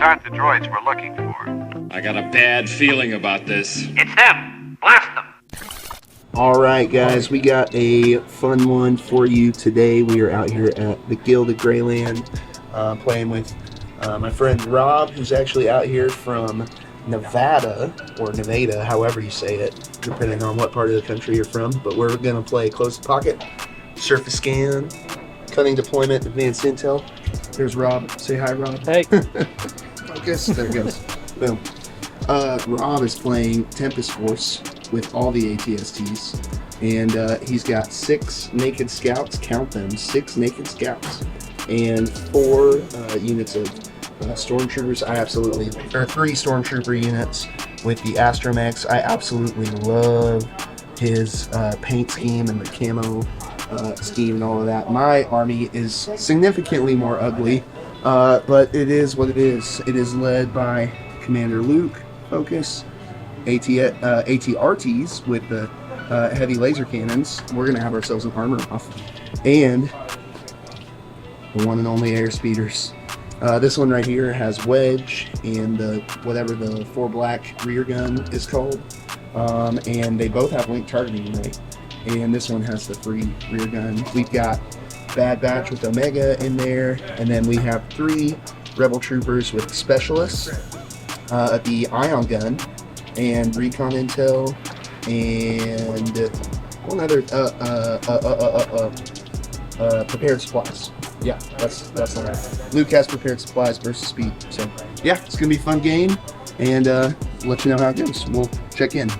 aren't the droids we're looking for. I got a bad feeling about this. It's them! Blast them! Alright guys, we got a fun one for you today. We are out here at the Guild of Greyland playing with my friend Rob, who's actually out here from Nevada, or Nevada, however you say it, depending on what part of the country you're from. But we're going to play Close the Pocket, Surface Scan, Cunning Deployment, Advanced Intel. There's Rob. Say hi, Rob. Hey. Focus. There it goes. Boom. Rob is playing Tempest Force with all the ATSTs, and he's got 6 Naked Scouts, count them, 6 Naked Scouts, and 4 units of Stormtroopers. Or 3 Stormtrooper units with the Astromechs. I absolutely love his paint scheme and the camo scheme and all of that. My army is significantly more ugly, but it is what it is. It is led by Commander Luke, Focus, ATRTs with the heavy laser cannons. We're going to have ourselves an armor off. And the one and only air speeders. This one right here has Wedge and whatever the 4 black rear gun is called. And they both have link targeting array. And this one has the free rear gun. We've got Bad Batch with Omega in there. And then we have 3 Rebel Troopers with Specialists. The Ion Gun, and Recon Intel, and one other Prepared Supplies. Yeah, that's all right. Luke has Prepared Supplies versus Speed. So yeah, it's gonna be a fun game, and let you know how it goes. We'll check in.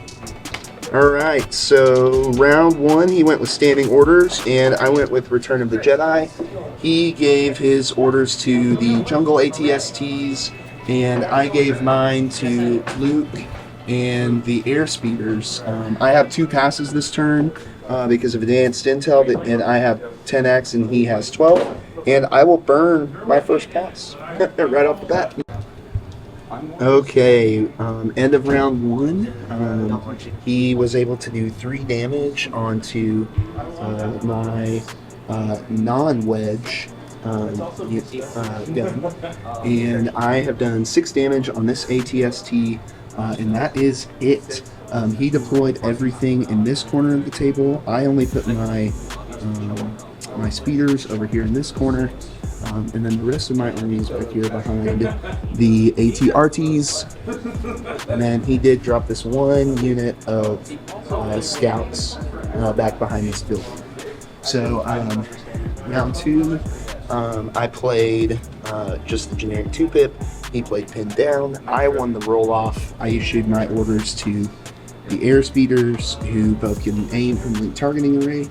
All right, so round 1, he went with Standing Orders, and I went with Return of the Jedi. He gave his orders to the Jungle ATSTs, and I gave mine to Luke and the air speeders. I have 2 passes this turn because of advanced intel, and I have 10x and he has 12, and I will burn my first pass right off the bat. Okay, end of round 1, he was able to do 3 damage onto my non-wedge gun, and I have done 6 damage on this ATST, and that is it. He deployed everything in this corner of the table. I only put my my speeders over here in this corner, and then the rest of my army is back here behind the ATRTs. And then he did drop this 1 unit of scouts back behind this building. So round 2, I played just the generic 2-pip. He played pinned down. I won the roll-off. I issued my orders to the air speeders, who both get an aim from the targeting array,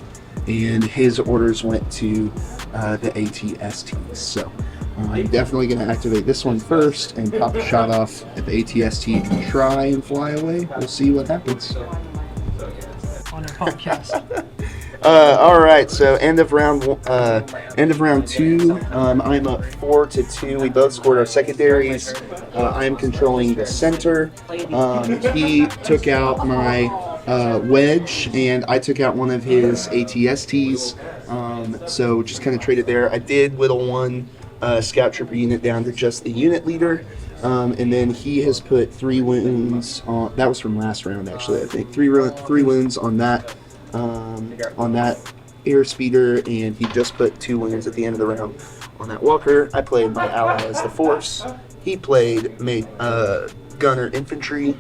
and his orders went to the ATSTs. So I'm definitely going to activate this one first and pop a shot off at the ATST and try and fly away. We'll see what happens. On your podcast. All right, so end of round 2. I'm up 4-2. We both scored our secondaries. I'm controlling the center. He took out my wedge, and I took out one of his ATSTs. So just kind of traded there. I did whittle 1 scout trooper unit down to just the unit leader. And then he has put 3 wounds on. That was from last round, actually. I think 3 wounds on that. On that air speeder, and he just put 2 wounds at the end of the round on that walker. I played my ally as the Force. He played gunner infantry.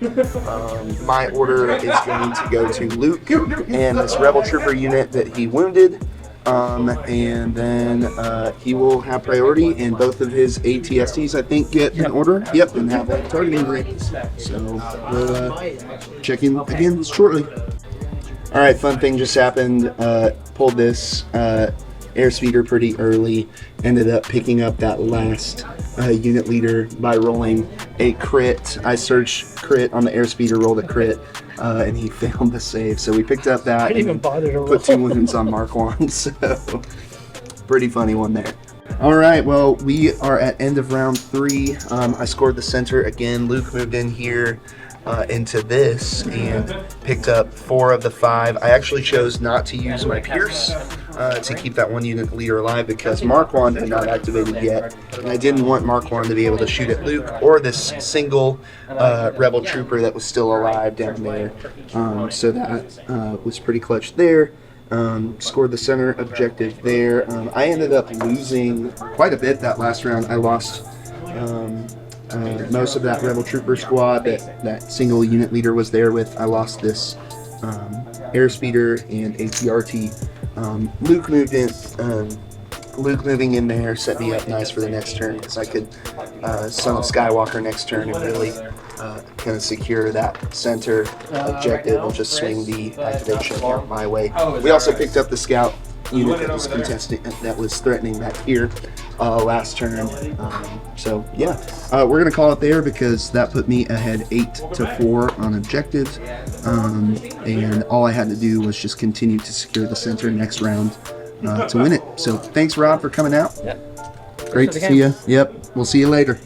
My order is going to go to Luke and this rebel trooper unit that he wounded, and then he will have priority, and both of his ATSTs, I think, get an order. Yep, and have a targeting rate. So we'll check in again shortly. Alright, fun thing just happened. Pulled this air speeder pretty early. Ended up picking up that last unit leader by rolling a crit. I searched crit on the air speeder, rolled a crit, and he failed the save. So we picked up that. I didn't even bother to roll. Put 2 wounds on Mark 1, so pretty funny one there. Alright, well, we are at end of round 3. I scored the center again. Luke moved in here into this and picked up 4 of the 5. I actually chose not to use my Pierce to keep that 1 unit leader alive because Marquand had not activated yet, and I didn't want Marquand to be able to shoot at Luke or this single rebel trooper that was still alive down there. So that was pretty clutch there. Scored the center objective there. I ended up losing quite a bit that last round. I lost most of that rebel trooper squad that single unit leader was there with. I lost this airspeeder and ATRT. Luke moved in. Luke moving in there set me up nice for the next turn because I could Son of Skywalker next turn and really kind of secure that center objective and just swing the activation out my way. We also picked up the scout unit that was contesting, that was threatening back here last turn. So yeah, we're gonna call it there because that put me ahead 8-4 on objectives, and all I had to do was just continue to secure the center next round to win it. So thanks, Rob, for coming out. Yeah. Great to see you. Yep, we'll see you later.